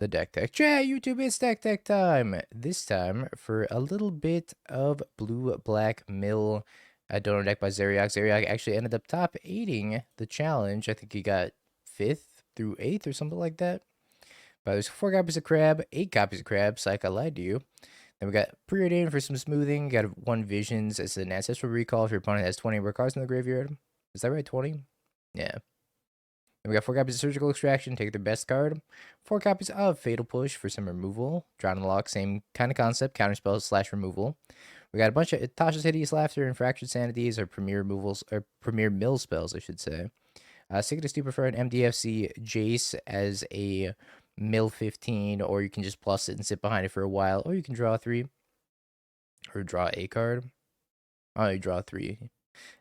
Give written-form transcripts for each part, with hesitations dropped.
The deck tech. Chat, YouTube, it's deck tech time. This time for a little bit of blue-black mill Dono deck by Zeriak. Zeriak actually ended up top 8ing the challenge. I think he got 5th through 8th or something like that. But there's 4 copies of Crab, 8 copies of Crab. Psych, I lied to you. Then we got Preordain for some smoothing. Got 1 Visions as an ancestral recall if your opponent has 20 rare cards in the graveyard. Is that right? 20? Yeah. Then we got 4 copies of Surgical Extraction, take their best card. 4 copies of Fatal Push for some removal. Drown and Loch, same kind of concept, counterspells / removal. We got a bunch of Tasha's Hideous Laughter and Fractured Sanities, or premier removals, or premier mill spells, I should say. Secret of Stupor for an MDFC Jace as a mill 15, or you can just plus it and sit behind it for a while, or you can draw 3, or draw a card. Oh, you draw 3. And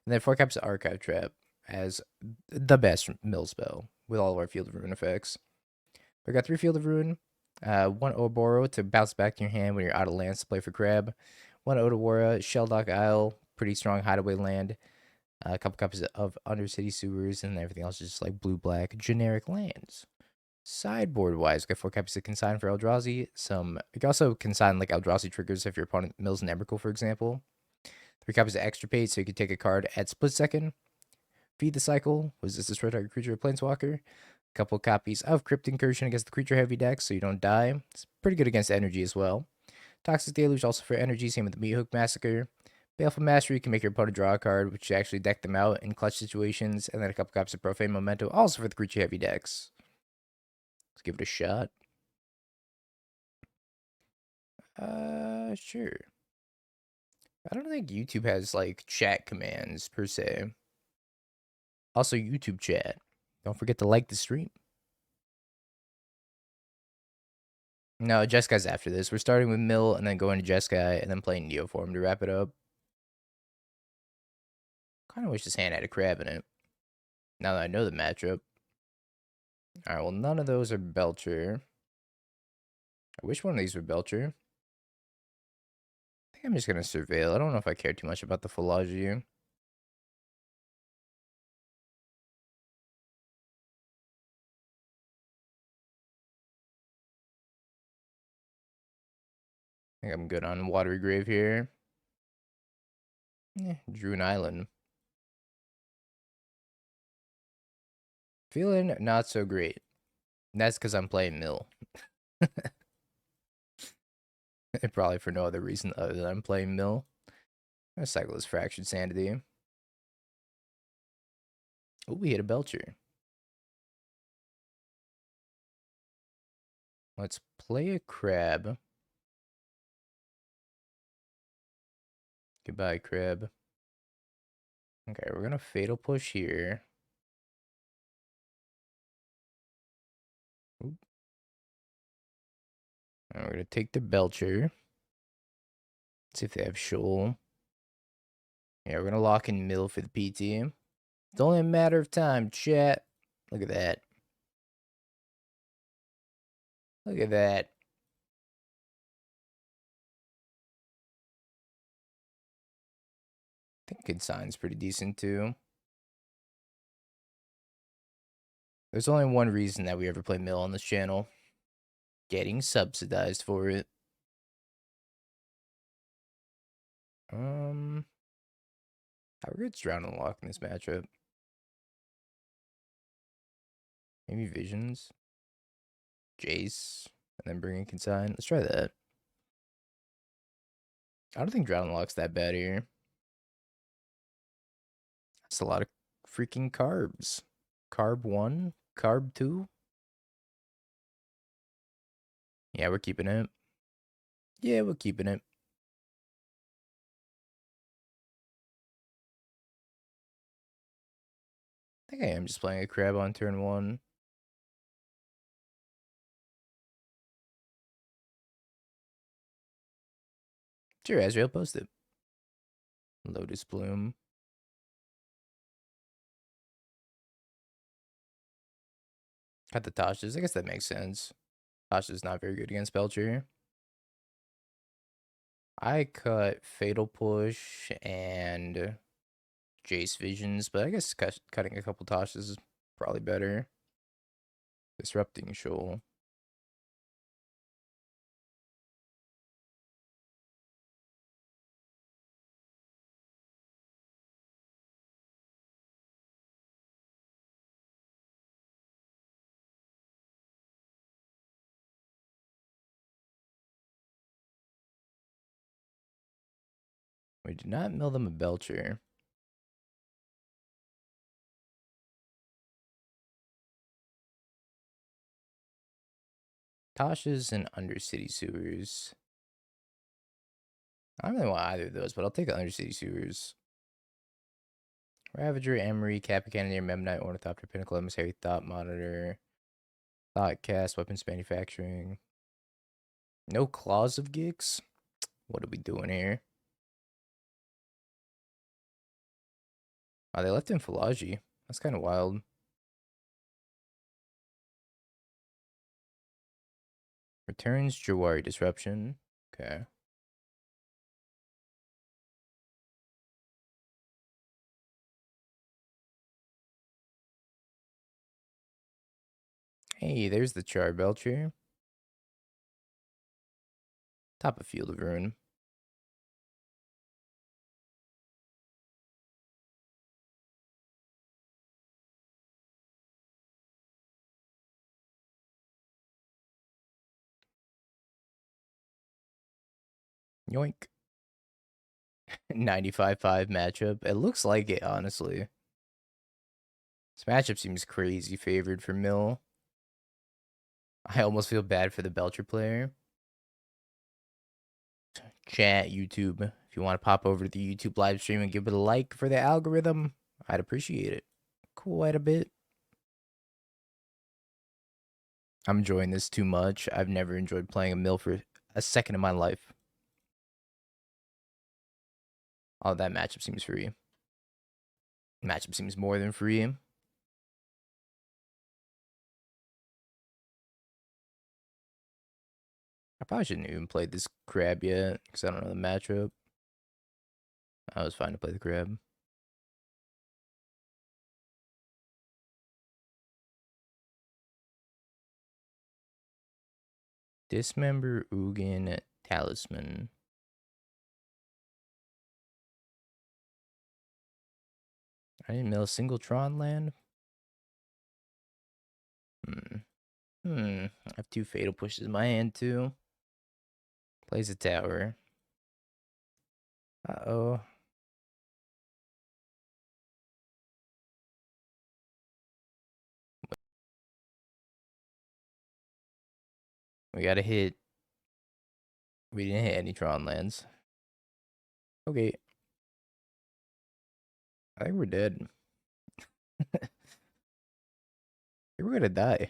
then 4 copies of Archive Trap as the best mill spell with all of our Field of Ruin effects. We got 3 Field of Ruin, 1 Oboro to bounce back in your hand when you're out of lands to play for Crab, 1 Otawara, Shelldock Isle, pretty strong hideaway land, a couple copies of Undercity Sewers, and everything else is just like blue-black generic lands. Sideboard-wise, we got 4 copies of Consign for Eldrazi. You can also consign like Eldrazi triggers if your opponent mills an Emrakul, for example. 3 copies of Extirpate, so you can take a card at split second. Feed the Cycle, was this destroy target creature or planeswalker? A couple copies of Crypt Incursion against the creature heavy deck, so you don't die. It's pretty good against energy as well. Toxic Deluge also for energy, same with the Meathook Massacre. Baleful Mastery can make your opponent draw a card, which actually deck them out in clutch situations, and then a couple copies of Profane Memento, also for the creature heavy decks. Let's give it a shot. Sure. I don't think YouTube has like chat commands per se. Also, YouTube chat. Don't forget to like the stream. No, Jeskai after this. We're starting with Mill and then going to Jeskai and then playing Neoform to wrap it up. Kind of wish this hand had a crab in it. Now that I know the matchup. Alright, well, none of those are Belcher. I wish one of these were Belcher. I think I'm just going to Surveil. I don't know if I care too much about the Philology. I think I'm good on Watery Grave here. Drew an Island. Feeling not so great. And that's because I'm playing Mill. Probably for no other reason other than I'm playing Mill. I'm going to cycle this Fractured Sanity. Oh, we hit a Belcher. Let's play a Crab. Goodbye, Crab. Okay, we're going to Fatal Push here. Oop. And we're going to take the Belcher. See if they have Shoal. Yeah, we're going to lock in Mill for the PT. It's only a matter of time, chat. Look at that. Look at that. I think Consign's pretty decent too. There's only one reason that we ever play Mill on this channel. Getting subsidized for it. How good's Drown and Loch in this matchup? Maybe Visions. Jace. And then bring in Consign. Let's try that. I don't think Drown and Loch's that bad here. That's a lot of freaking carbs. Carb 1? Carb 2? Yeah, we're keeping it. Yeah, we're keeping it. I think I am just playing a Crab on turn 1. Sure, Azrael, post it. Lotus Bloom. Got the Tasha's. I guess that makes sense. Tasha's not very good against Belcher. I cut Fatal Push and Jace Visions, but I guess cutting a couple Tashas is probably better. Disrupting Shoal. did not mill them a Belcher. Tasha's and Undercity Sewers. I don't really want either of those, but I'll take Undercity Sewers. Ravager, Emery, Kappa Cannoneer, Memnite, Ornithopter, Pinnacle, Emissary, Thought Monitor, Thought Cast, Weapons Manufacturing. No Claws of Gix? What are we doing here? Oh, they left in Falaji. That's kind of wild. Returns Jawari Disruption. Okay. Hey, there's the Charbelcher. Top of Field of Ruin. Yoink. 95-5 matchup. It looks like it, honestly. This matchup seems crazy favored for Mill. I almost feel bad for the Belcher player. Chat, YouTube. If you want to pop over to the YouTube live stream and give it a like for the algorithm, I'd appreciate it quite a bit. I'm enjoying this too much. I've never enjoyed playing a Mill for a second in my life. Oh, that matchup seems free. Matchup seems more than free. I probably shouldn't even play this crab yet, because I don't know the matchup. I was fine to play the crab. Dismember, Ugin, Talisman. I didn't mill a single Tron land. I have 2 Fatal Pushes in my hand, too. Plays a tower. Uh-oh. We got a hit. We didn't hit any Tron lands. Okay. I think we're dead. I think we're gonna die.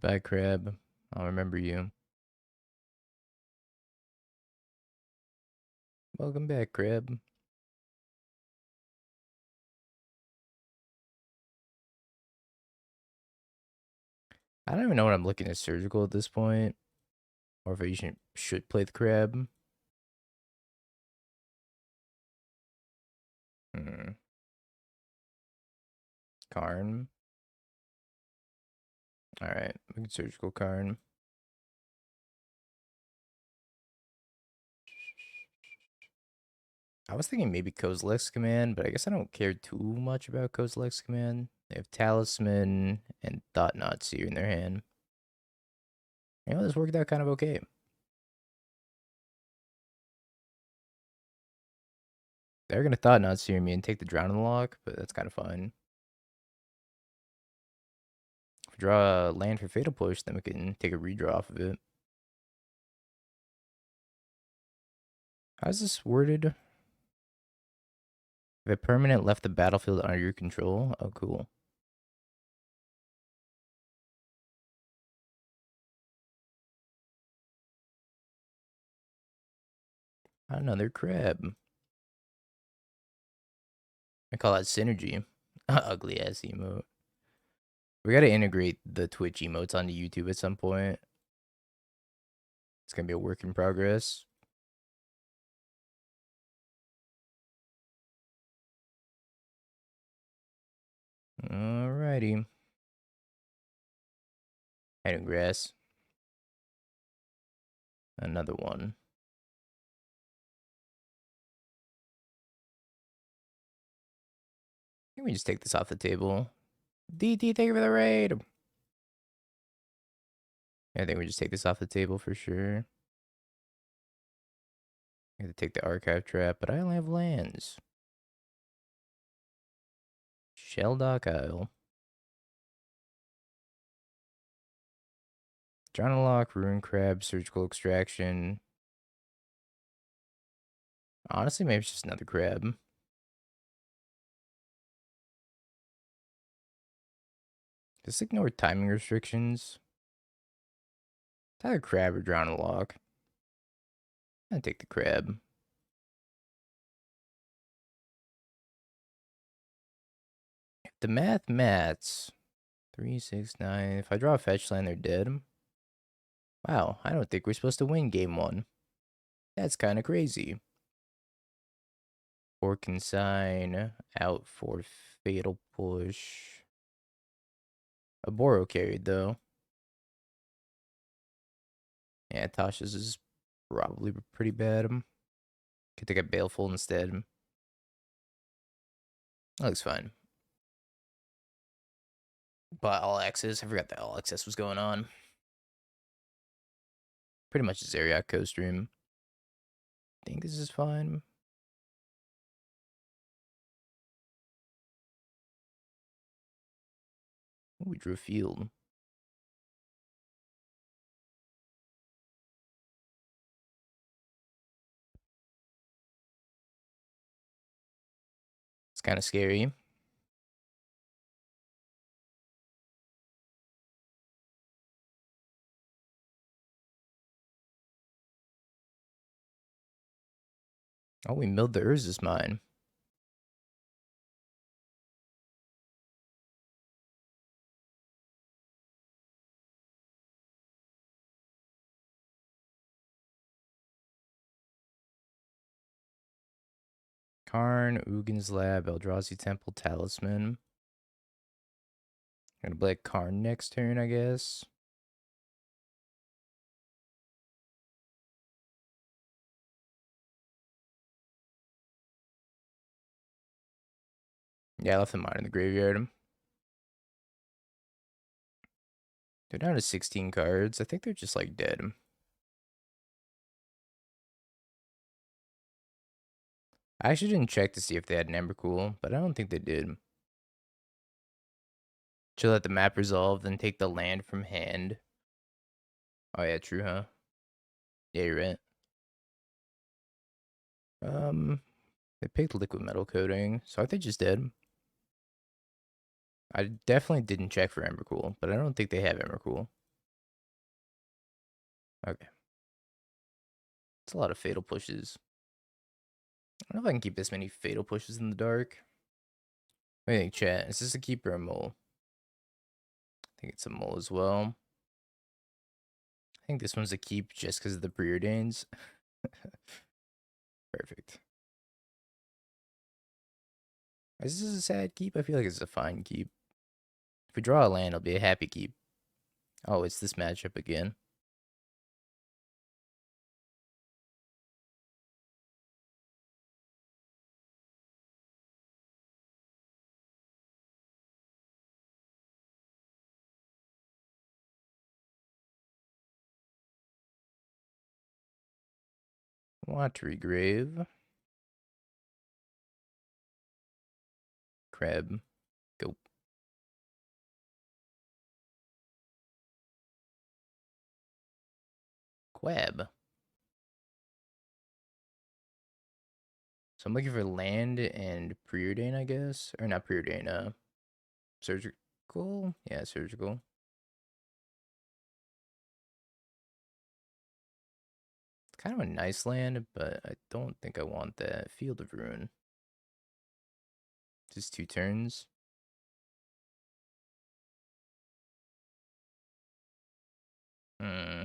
Goodbye, Crab. I'll remember you. Welcome back, Crab. I don't even know what I'm looking at surgical at this point. Or if I should play the Crab. Karn. Alright, we can surgical Karn. I was thinking maybe Kozilek's Command, but I guess I don't care too much about Kozilek's Command. They have Talisman and Thought Knot Seer in their hand. You know, this worked out kind of okay. They're gonna Thought Knot Seer me and take the Drown in the Loch, but that's kind of fine. If we draw a land for Fatal Push, then we can take a redraw off of it. How's this worded? If a permanent left the battlefield under your control. Oh, cool. Another crab. I call that synergy. Ugly ass emote. We gotta integrate the Twitch emotes onto YouTube at some point. It's gonna be a work in progress. Alrighty. Hidden grass. Another one. think we just take this off the table. DT, thank you for the raid. I think we just take this off the table for sure. I have to take the archive trap, but I only have lands. Shelldock Isle. Loch, Ruin Crab, Surgical Extraction. Honestly, maybe it's just another crab. Just ignore timing restrictions. It's either crab or Loch. I take the crab. If the maths. 3, 6, 9. If I draw a fetch land, they're dead. Wow, I don't think we're supposed to win game 1. That's kind of crazy. For Consign, out for Fatal Push. Oboro carried, though. Yeah, Tasha's is probably pretty bad. Could take a Baleful instead. That looks fine. But all access, I forgot that all access was going on. Pretty much a Zeriak co-stream. I think this is fine. Ooh, we drew a field. It's kind of scary. Oh, we milled the Urza's mine. Karn, Ugin's Lab, Eldrazi Temple, Talisman. Gonna play Karn next turn, I guess. Yeah, I left the mine in the graveyard. They're down to 16 cards. I think they're just like dead. I actually didn't check to see if they had an Embercool, but I don't think they did. Should let the map resolve, then take the land from hand. Oh yeah, true, huh? Yeah, you're right. They picked liquid metal coating, so aren't they just dead? I definitely didn't check for Embercool, but I don't think they have Embercool. Okay. It's a lot of fatal pushes. I don't know if I can keep this many fatal pushes in the dark. What do you think, chat? Is this a keep or a mole? I think it's a mole as well. I think this one's a keep just because of the Preordains. Perfect. Is this a sad keep? I feel like it's a fine keep. If we draw a land, it'll be a happy keep. Oh, it's this matchup again. Watery Grave. Crab. Go. Quab. So I'm looking for land and Preordain, I guess. Or not Preordain, surgical? Yeah, surgical. It's kind of a nice land, but I don't think I want that. Field of Ruin. Just 2 turns. Hmm.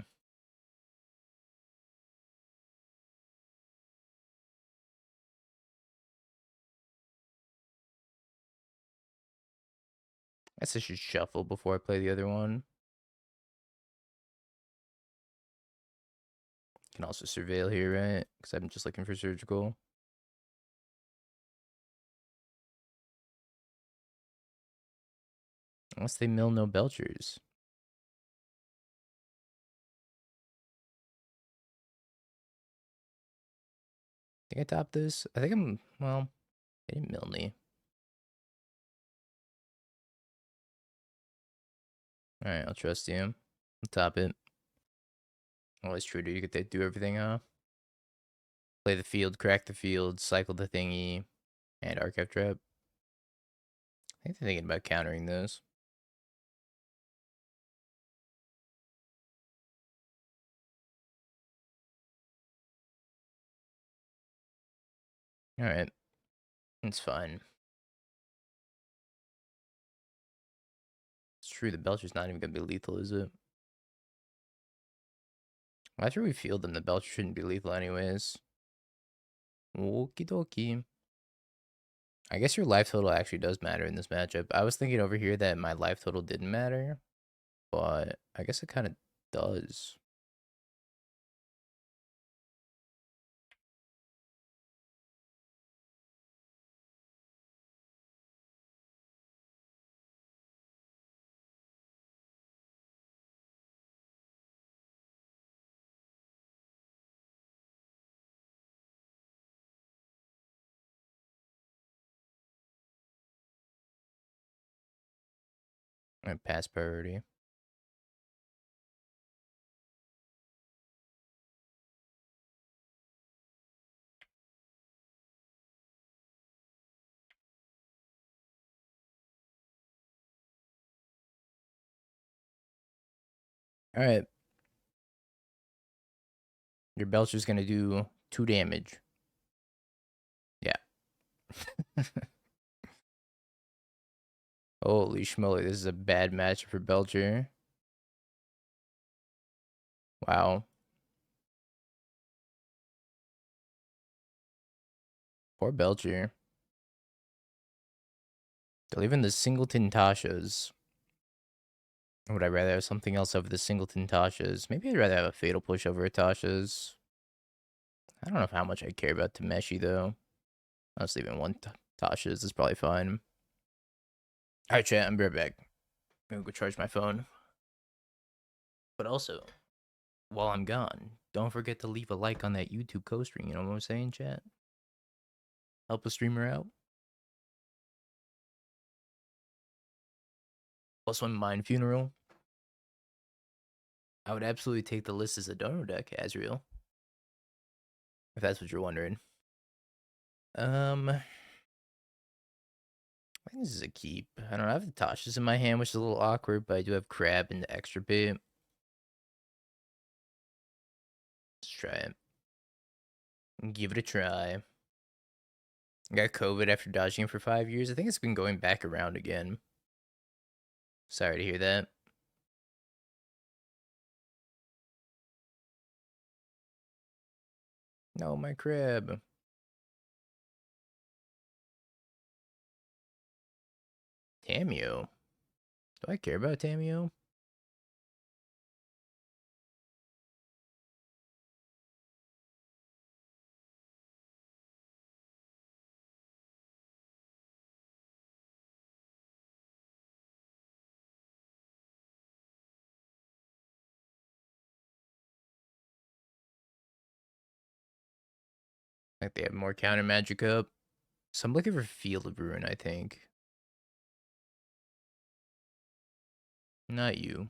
I guess I should shuffle before I play the other one. Can also surveil here, right? Because I'm just looking for surgical. Unless they mill no Belchers. Think I top this? I think I'm, well, they didn't mill me. Alright, I'll trust you. I'll top it. Always true, dude. You get to do everything, huh? Play the field, crack the field, cycle the thingy, and Archive Trap. I think they're thinking about countering those. Alright. It's fine. It's true, the Belcher's not even gonna be lethal, is it? After we field them, the Belcher shouldn't be lethal anyways. Okie dokie. I guess your life total actually does matter in this matchup. I was thinking over here that my life total didn't matter, but I guess it kind of does. I pass priority. All right. Your Belcher's going to do 2 damage. Yeah. Holy schmoly, this is a bad match for Belcher. Wow. Poor Belcher. Even the Singleton Tashas. Or would I rather have something else over the Singleton Tashas? Maybe I'd rather have a Fatal Push over a Tasha's. I don't know how much I care about Tameshi, though. Honestly, even one Tasha's is probably fine. Alright, chat, I'll be right back. I'm gonna go charge my phone. But also, while I'm gone, don't forget to leave a like on that YouTube co-stream. You know what I'm saying, chat? Help a streamer out. Plus one Mind Funeral. I would absolutely take the list as a Dono deck, Azrael. If that's what you're wondering. I think this is a keep. I don't know. I have the Tasha's in my hand, which is a little awkward, but I do have Crab and the Extirpate. Let's try it. Give it a try. I got COVID after dodging for 5 years. I think it's been going back around again. Sorry to hear that. No, my crab. Tamio. Do I care about Tamio? Like they have more counter magic up. So I'm looking for Field of Ruin, I think. Not you.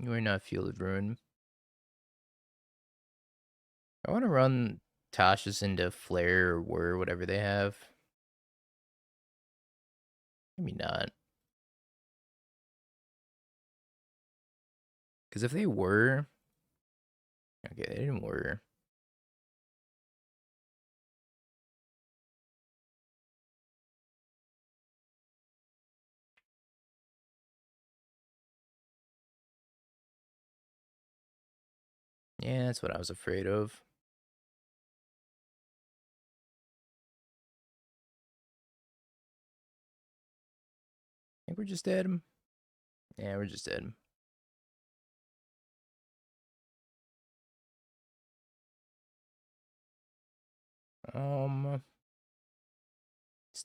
You are not Field of Ruin. I want to run Tasha's into Flare or Whir, whatever they have. Maybe not. Because if they were... Okay, they didn't were. Yeah, that's what I was afraid of. I think we're just dead. Yeah, we're just dead.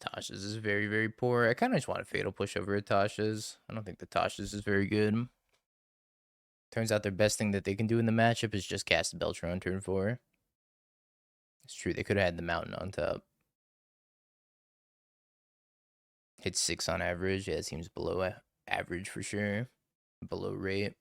Tasha's is very, very poor. I kind of just want a Fatal Push over a Tasha's. I don't think the Tasha's is very good. Turns out their best thing that they can do in the matchup is just cast a Belcher on turn 4. It's true, they could have had the Mountain on top. Hit 6 on average. Yeah, it seems below average for sure. Below rate.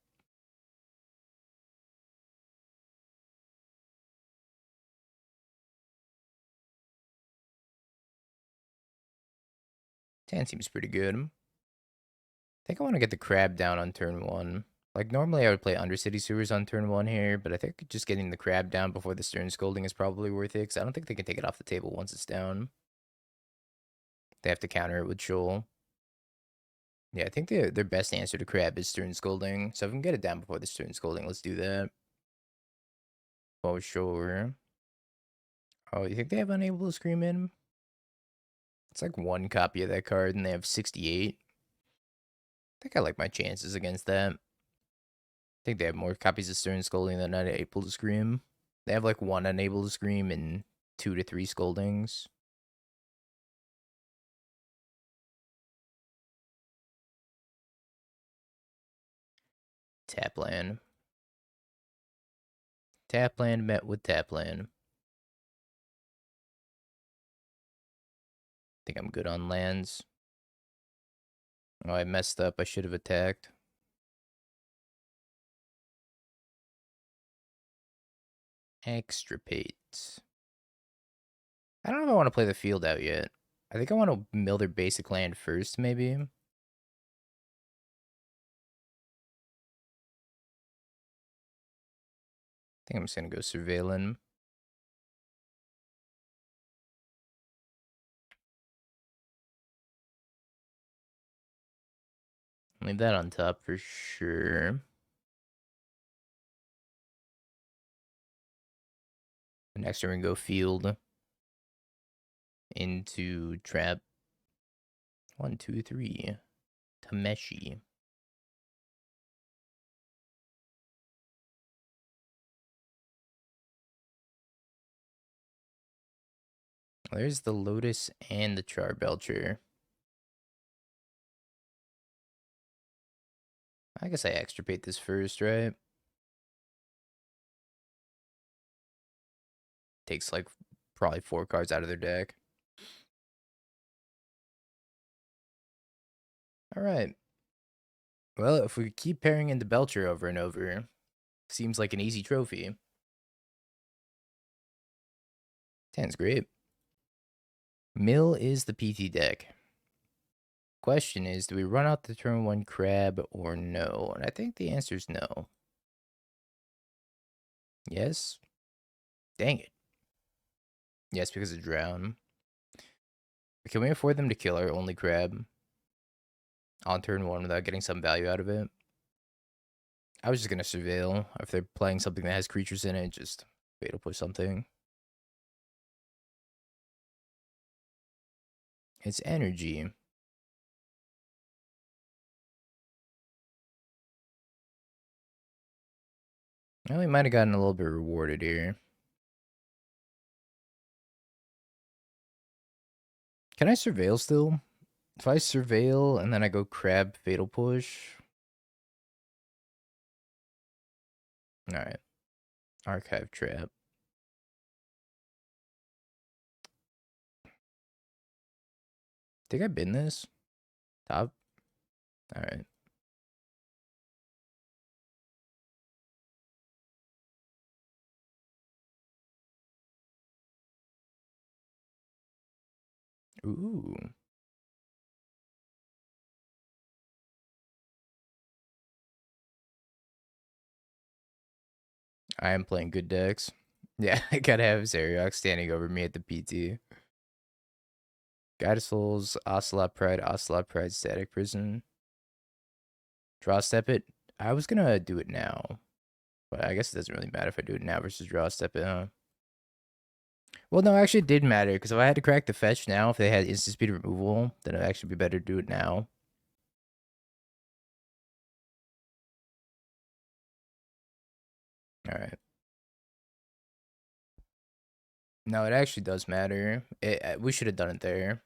Tan seems pretty good. I think I want to get the Crab down on turn 1. Like, normally I would play Undercity Sewers on turn 1 here, but I think just getting the Crab down before the Stern Scolding is probably worth it, because I don't think they can take it off the table once it's down. They have to counter it with Shoal. Yeah, I think their best answer to Crab is Stern Scolding, so if we can get it down before the Stern Scolding, let's do that. Oh, sure. Oh, you think they have Unable to Scream in? It's like 1 copy of that card, and they have 68. I think I like my chances against that. I think they have more copies of Stern Scolding than Unable to Scream. They have like 1 Unable to Scream and 2 to 3 Scoldings. Tapland. Tapland met with Tapland. Think I'm good on lands. Oh, I messed up. I should have attacked. Extirpate. I don't know if I want to play the field out yet. I think I want to mill their basic land first, maybe. I think I'm just going to go Surveilling. Leave that on top for sure. Next, we're going to go field into trap. 1, 2, 3. Tameshi. There's the Lotus and the Charbelcher. I guess I extirpate this first, right? Takes like probably 4 cards out of their deck. Alright. Well, if we keep pairing into Belcher over and over, seems like an easy trophy. 10's great. Mill is the PT deck. Question is, do we run out the turn 1 Crab or no? And I think the answer is no. Yes? Dang it. Yes, because of Drown. Can we afford them to kill our only Crab on turn 1 without getting some value out of it? I was just going to Surveil. If they're playing something that has creatures in it, just Fatal Push something. It's energy. Well, we might have gotten a little bit rewarded here. Can I Surveil still? If I Surveil and then I go Crab Fatal Push. Alright. Archive Trap. Think I bin this? Top? Alright. Ooh. I am playing good decks. Yeah, I gotta have Zeriok standing over me at the PT. Guide of Souls, Ocelot Pride, Static Prison. Draw Step it. I was gonna do it now. But I guess it doesn't really matter if I do it now versus Draw Step it, huh? Well, no, actually it did matter, because if I had to crack the fetch now, if they had instant speed removal, then it'd actually be better to do it now. Alright. No, it actually does matter. We should have done it there.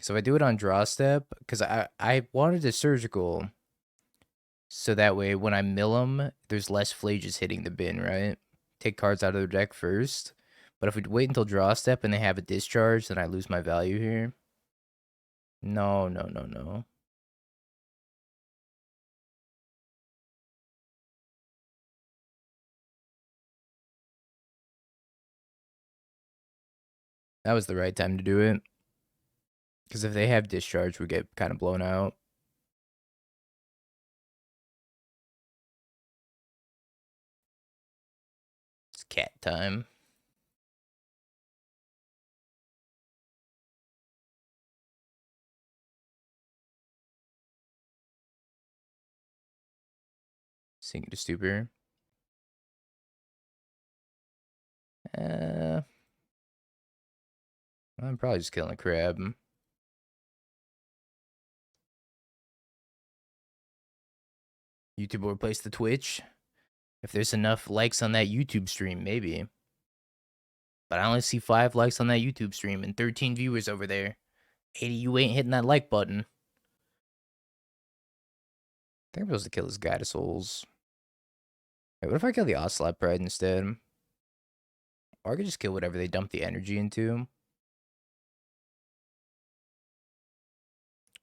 So if I do it on draw step, because I wanted a surgical, so that way when I mill them, there's less flages hitting the bin, right? Take cards out of their deck first. But if we wait until draw step and they have a discharge, then I lose my value here. No, no, no, no. That was the right time to do it. Because if they have discharge, we get kind of blown out. It's cat time. Sink to Stupor. I'm probably just killing a crab. YouTube will replace the Twitch. If there's enough likes on that YouTube stream, maybe. But I only see 5 likes on that YouTube stream and 13 viewers over there. 80, you ain't hitting that like button. I think I'm supposed to kill this guy to souls. Wait, what if I kill the Ocelot Pride instead? Or I could just kill whatever they dump the energy into.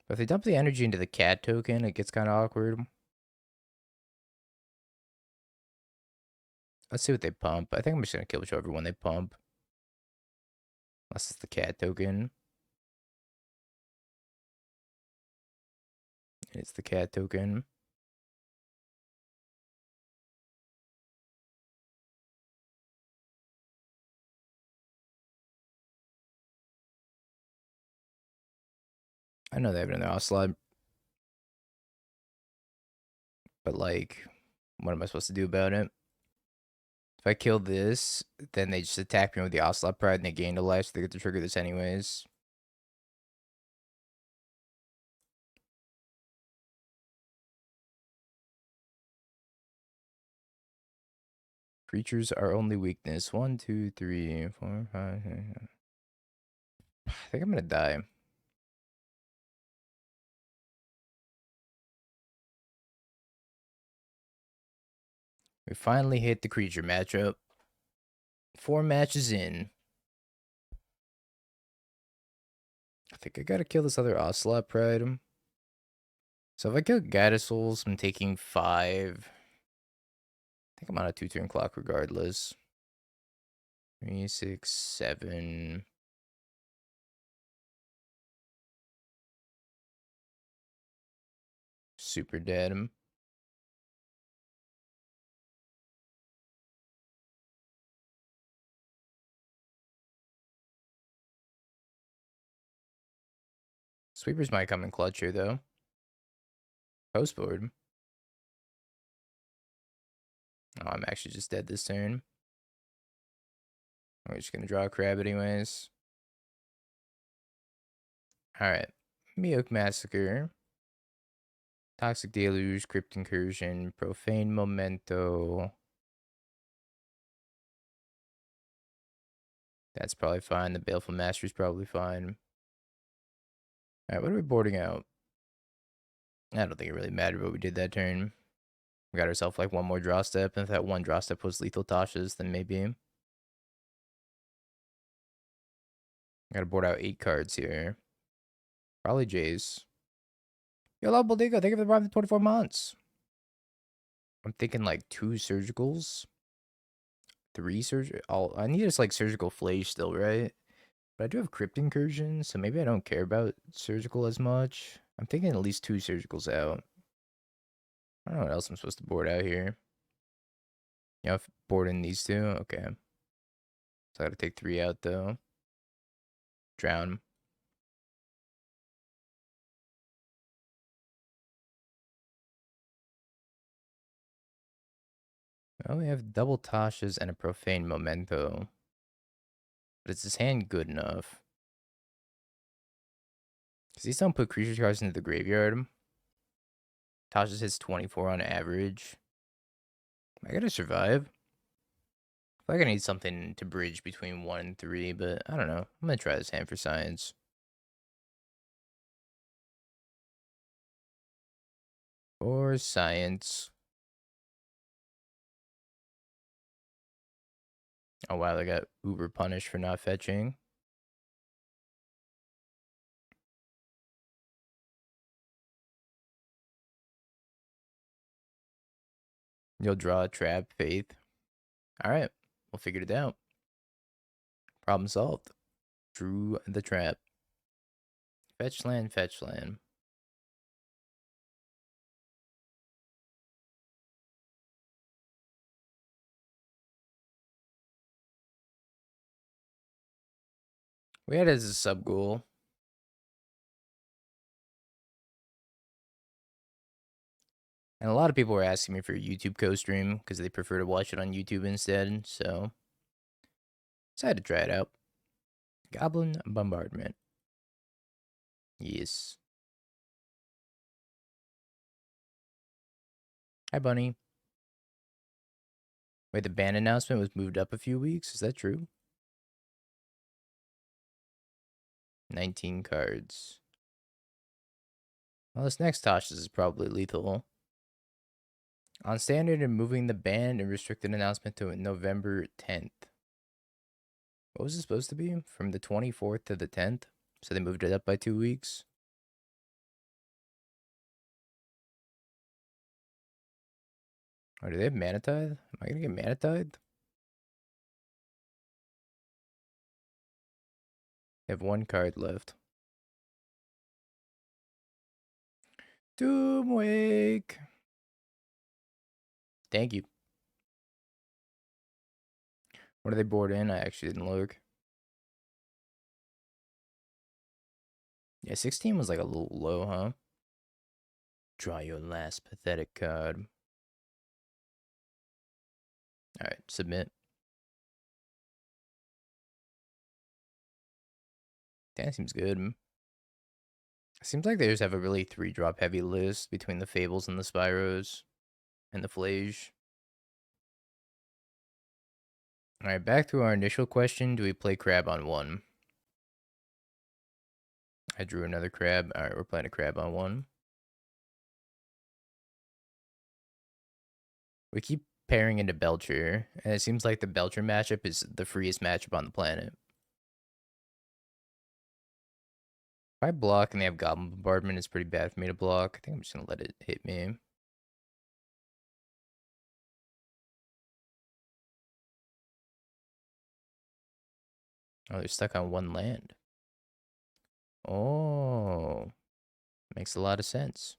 But if they dump the energy into the cat token, it gets kind of awkward. Let's see what they pump. I think I'm just going to kill whichever one they pump. Unless it's the cat token. It's the cat token. I know they have it in their Ocelot. But, like, what am I supposed to do about it? If I kill this, then they just attack me with the Ocelot Pride and they gain a life, so they get to trigger this anyways. Creatures are only weakness. 1, 2, 3, 4, 5, 6, 7. I think I'm gonna die. We finally hit the creature matchup. 4 matches in. I think I gotta kill this other Ocelot Pride. So if I kill Gaia Souls, I'm taking 5. I think I'm on a 2-turn clock regardless. 3, 6, 7. Super dead. Sweepers might come in clutch here, though. Post board. Oh, I'm actually just dead this turn. We're just gonna draw a crab anyways. Alright. Meathook Massacre. Toxic Deluge, Crypt Incursion, Profane Memento. That's probably fine. The Baleful Mastery is probably fine. Alright, what are we boarding out? I don't think it really mattered what we did that turn. We got ourselves like one more draw step, and if that one draw step was lethal Tasha's, then maybe. Gotta board out 8 cards here. Probably Jace. Yo, love Baldigo, thank you for the prime 24 months. I'm thinking like 2 surgicals. 3 surgical. I need this like surgical flage still, right? But I do have Crypt Incursion, so maybe I don't care about surgical as much. I'm thinking at least 2 surgicals out. I don't know what else I'm supposed to board out here. Yeah, I've board in these 2. Okay. So I gotta take 3 out though. Drown. Well, we have double Tasha's and a Profane Memento. But is his hand good enough? Because these don't put creature cards into the graveyard. Tasha's hits 24 on average. I gotta survive. I feel like I need something to bridge between 1 and 3, but I don't know. I'm gonna try this hand for science. Or science. Oh wow, they got uber punished for not fetching. You'll draw a trap, Faith. Alright, we'll figure it out. Problem solved. Drew the trap. Fetch land, fetch land. We had it as a sub goal. And a lot of people were asking me for a YouTube co-stream because they prefer to watch it on YouTube instead, so decided to try it out. Goblin Bombardment. Yes. Hi, Bunny. Wait, the ban announcement was moved up a few weeks? Is that true? 19 cards. Well, this next Tasha is probably lethal. On standard and moving the ban and restricted announcement to November 10th. What was it supposed to be? From the 24th to the 10th? So they moved it up by 2 weeks? Or do they have Mana Tithe? Am I gonna get Mana Tithe? They have 1 card left. Doomwake! Thank you. What are they board in? I actually didn't look. Yeah, 16 was like a little low, huh? Draw your last pathetic card. Alright, submit. That seems good. Seems like they just have a really 3-drop heavy list between the Fables and the Spyros and the Flage. Alright, back to our initial question. Do we play Crab on 1? I drew another Crab. Alright, we're playing a Crab on 1. We keep pairing into Belcher, and it seems like the Belcher matchup is the freest matchup on the planet. If I block and they have Goblin Bombardment, it's pretty bad for me to block. I think I'm just going to let it hit me. Oh, they're stuck on 1 land. Oh, makes a lot of sense.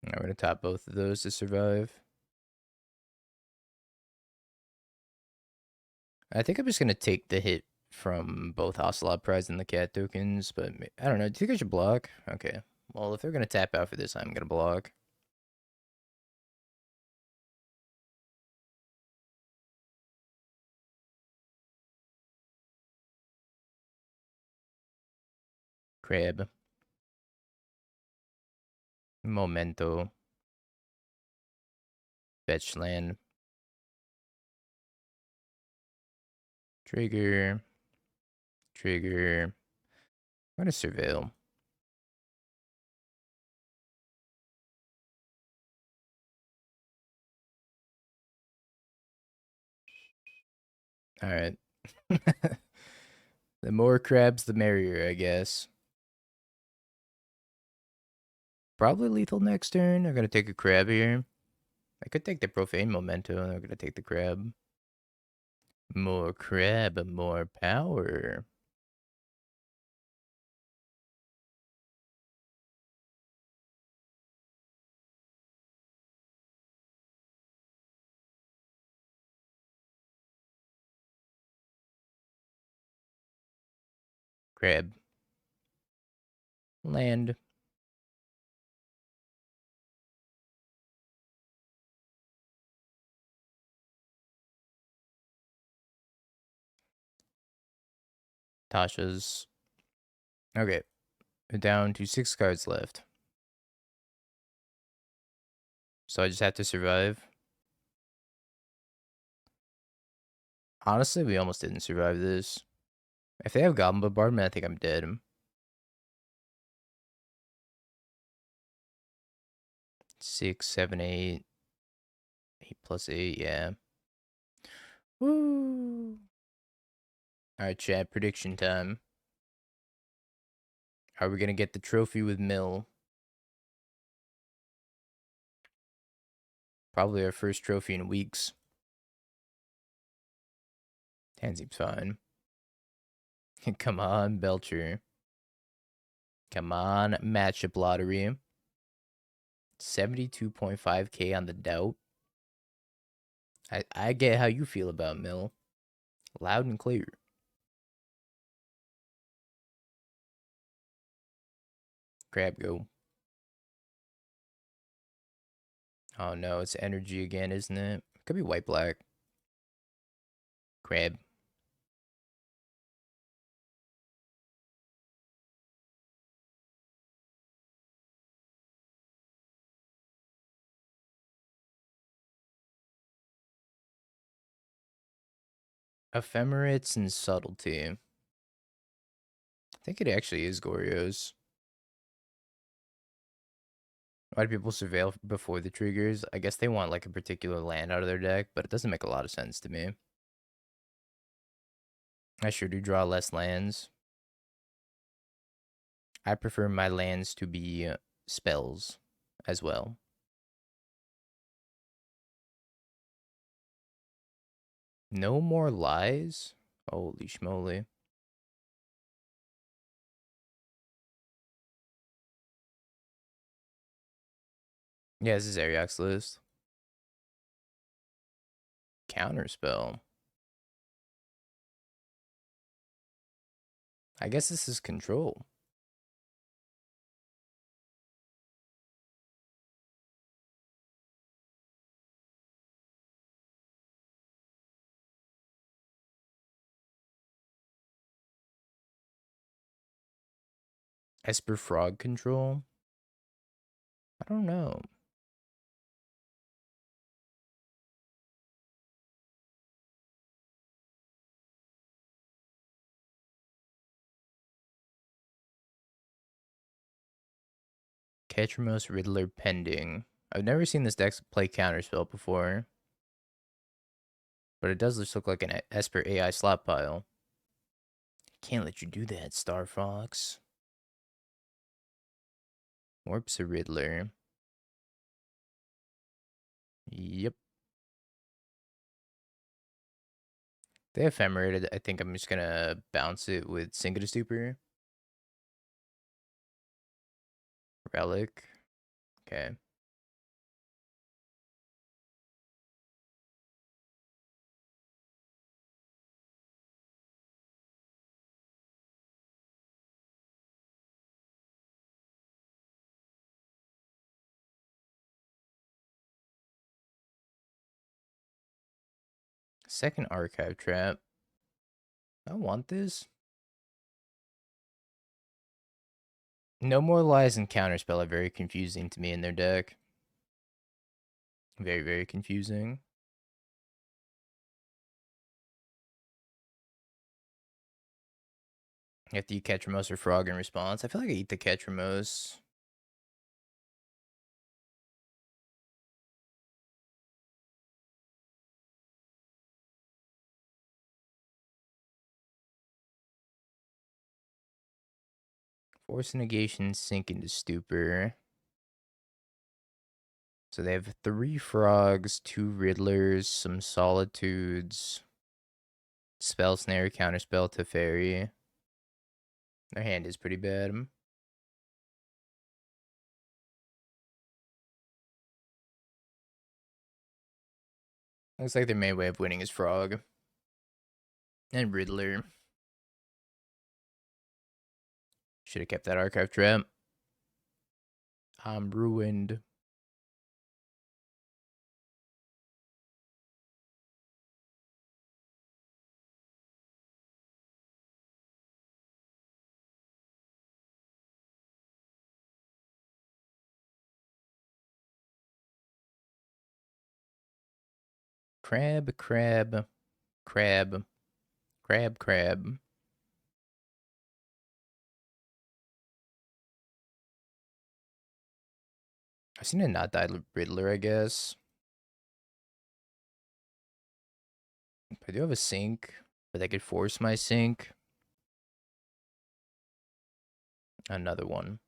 I'm going to top both of those to survive. I think I'm just going to take the hit from both Ocelot Prize and the cat tokens, but I don't know. Do you think I should block? Okay. Well, if they're going to tap out for this, I'm going to block. Crab. Memento. Fetch land. Trigger. Trigger. I'm going to surveil. Alright. The more crabs, the merrier, I guess. Probably lethal next turn. I'm going to take a crab here. I could take the Profane Memento, and I'm going to take the crab. More crab, more power. Crab. Land. Tasha's. Okay. Down to 6 cards left. So I just have to survive. Honestly, we almost didn't survive this. If they have Goblin Bombardment, I think I'm dead. 6, 7, 8. 8 plus 8, yeah. Woo! Alright, chat, prediction time. Are we gonna get the trophy with Mill? Probably our first trophy in weeks. Hand seems fine. Come on, Belcher. Come on, matchup lottery. 72.5k on the doubt. I get how you feel about Mill. Loud and clear. Crab go. Oh no, it's energy again, isn't it? Could be white black. Crab. Ephemerates and subtlety. I think it actually is Goryo's. Why do people surveil before the triggers? I guess they want like a particular land out of their deck, but it doesn't make a lot of sense to me. I sure do draw less lands. I prefer my lands to be spells as well. No more lies? Holy schmoly. Yeah, this is Ariok's list. Counterspell. I guess this is control. Esper Frog control? I don't know. Ketramos Riddler pending. I've never seen this deck play Counterspell before. But it does just look like an Esper AI slot pile. Can't let you do that, Star Fox. Warps a Riddler. Yep. They ephemerated. I think I'm just gonna bounce it with Singa to Stupor. Relic. Okay. Second Archive Trap. I want this. No More Lies and Counterspell are very confusing to me in their deck. Very, very confusing. You have to eat Ketramos or Frog in response. I feel like I eat the Ketramos. Force Negation, Sink into Stupor. So they have 3 Frogs, 2 Riddlers, some Solitudes, Spell Snare, Counterspell, Teferi. Their hand is pretty bad. Looks like their main way of winning is Frog. And Riddler. Should have kept that Archive Trap. I'm ruined. Crab, crab, crab, crab, crab. I've seen a not die Riddler, I guess. I do have a sink, but I could force my sink. Another one.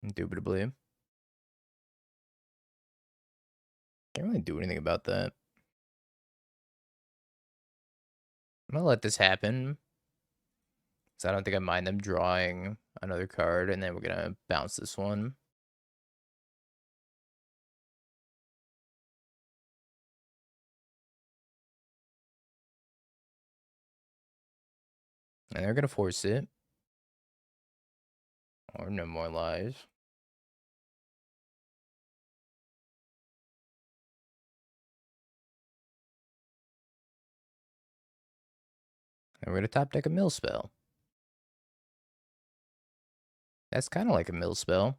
Indubitably. Can't really do anything about that. I'm gonna let this happen. So I don't think I mind them drawing another card, and then we're gonna bounce this one. And they're gonna force it. Or no more lies. And we're gonna top deck a mill spell. That's kind of like a mill spell.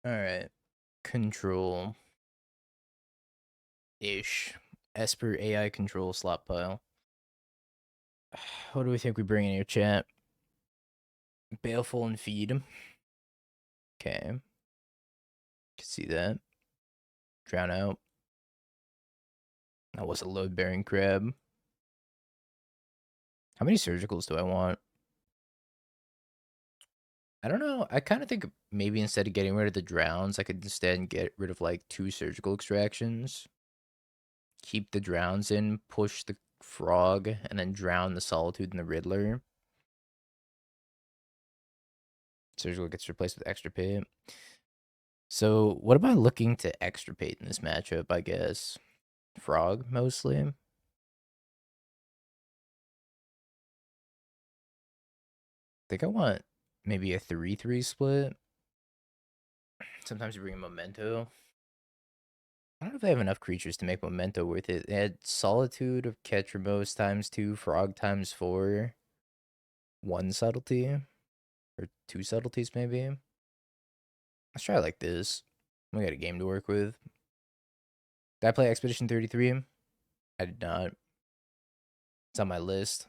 Alright. Control. Ish. Esper AI control slot pile. What do we think we bring in here, chat? Baleful and feed. Okay. Can see that. Drown out. That was a load bearing crab. How many surgicals do I want? I don't know. I kind of think maybe instead of getting rid of the drowns, I could instead get rid of like 2 surgical extractions. Keep the drowns in, push the frog, and then drown the solitude and the Riddler. Surgical gets replaced with Extirpate. So what am I looking to Extirpate in this matchup, I guess? Frog, mostly. I think I want maybe a 3-3 split. Sometimes you bring a Memento. I don't know if I have enough creatures to make Memento worth it. They had Solitude of Ketramos ×2, Frog ×4, 1 subtlety, or 2 subtleties maybe. Let's try it like this. We got a game to work with. Did I play Expedition 33? I did not. It's on my list.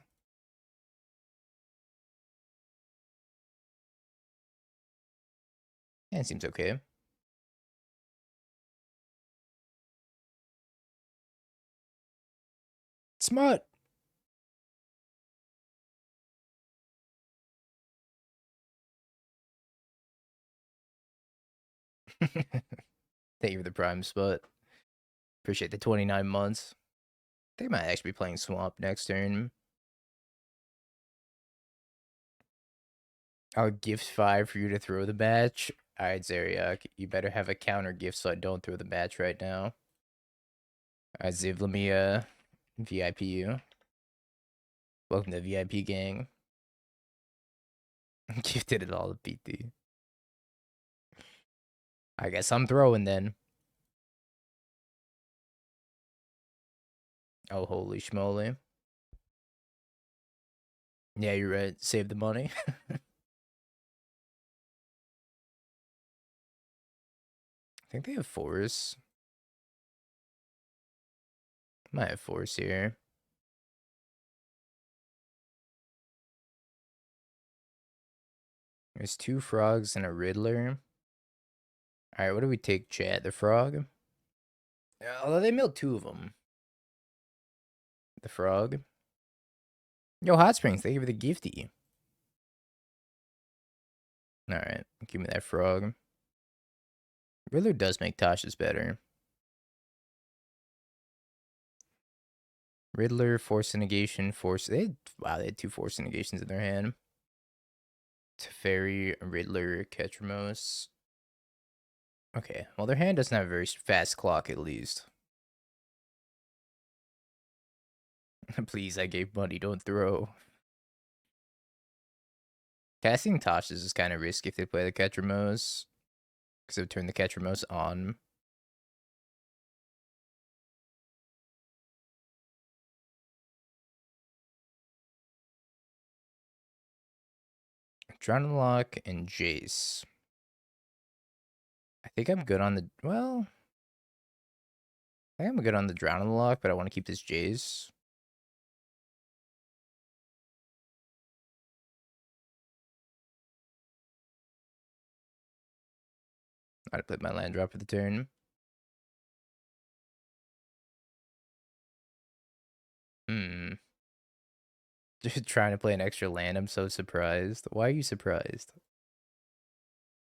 Yeah, it seems okay. Smart. Thank you for the prime spot. Appreciate the 29 months. I think I might actually be playing Swamp next turn. I'll gift 5 for you to throw the batch. Alright, Zeriak, you better have a counter gift so I don't throw the batch right now. Alright, Ziv, let me VIP you. Welcome to the VIP gang. Gifted it all to PT. I guess I'm throwing then. Oh, holy schmoly. Yeah, you're right. Save the money. I think they have force. Might have force here. There's 2 frogs and a Riddler. Alright, what do we take, chat? The frog? Although they milled 2 of them. The frog. Yo, Hot Springs, thank you for the gifty. Alright, give me that frog. Riddler does make Tasha's better. Riddler, Force Negation, Force. Wow, they had 2 Force Negations in their hand. Teferi, Riddler, Ketramos. Okay, well, their hand doesn't have a very fast clock, at least. Please, I gave money, don't throw. Casting Tasha's is kind of risky if they play the Ketramos, because it would turn the Ketramos on. Drown Loch and Jace. I think I'm good on the, well, I think I'm good on the Drown Loch, but I want to keep this Jace. I'd put my land drop for the turn. Just trying to play an extra land. I'm so surprised. Why are you surprised?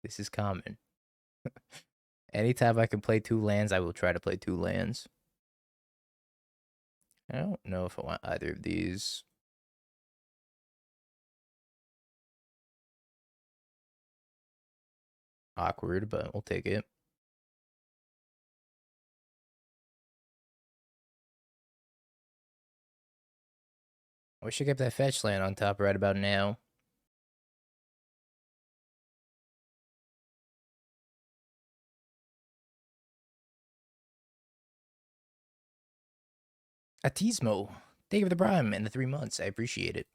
This is common. Anytime I can play 2 lands, I will try to play 2 lands. I don't know if I want either of these. Awkward, but we'll take it. I wish I kept that fetch land on top right about now. Atismo, thank you for the prime and the 3 months. I appreciate it.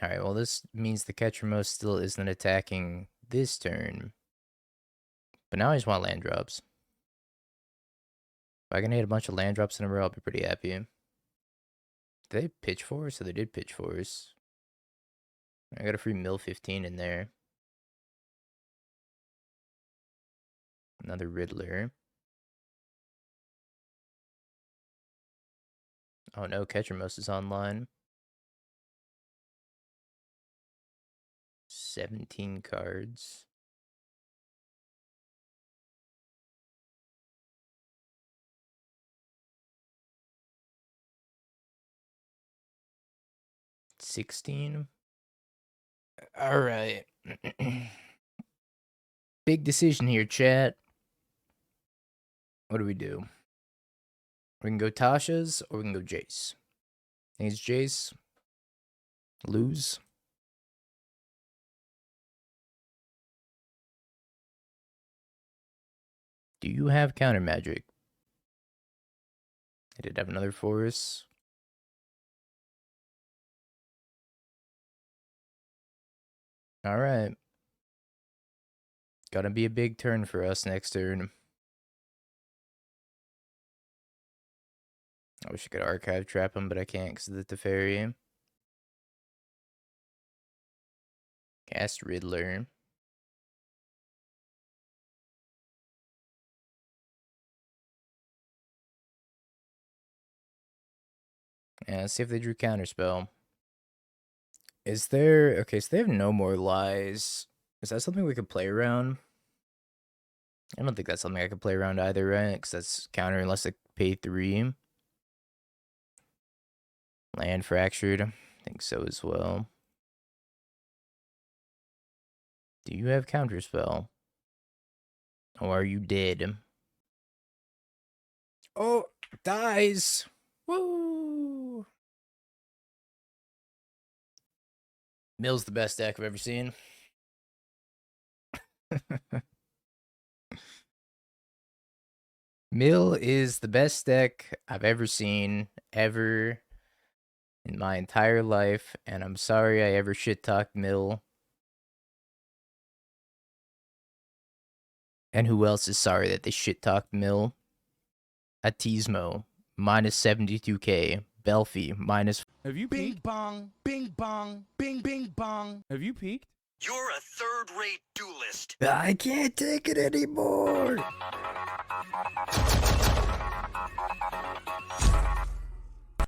Alright, well, this means the Ketramos still isn't attacking this turn. But now I just want land drops. If I can hit a bunch of land drops in a row, I'll be pretty happy. Did they pitch for us? So they did pitch for us. I got a free mill 15 in there. Another Riddler. Oh no, Ketramos is online. 17 cards. $16. All right. Big decision here, chat. What do we do? We can go Tasha's or we can go Jace. I think it's Jace. Lose. Do you have counter magic? I did have another force. All right. Gonna be a big turn for us next turn. I wish I could archive trap him, but I can't because of the Teferi. Cast Riddler. Yeah, let's see if they drew Counterspell. Is there... Okay, so they have no more lies. Is that something we could play around? I don't think that's something I could play around either, right? Because that's counter unless I pay 3. Land Fractured. I think so as well. Do you have Counterspell? Or are you dead? Oh, dies! Woo! Mill's the best deck I've ever seen. Mill is the best deck I've ever seen, ever, in my entire life, and I'm sorry I ever shit-talked Mill. And who else is sorry that they shit-talked Mill? Atismo, minus 72k. Belfie, minus... Have you peaked? Bing bong, bing bong, bing bing bong. Have you peaked? You're a third-rate duelist. I can't take it anymore!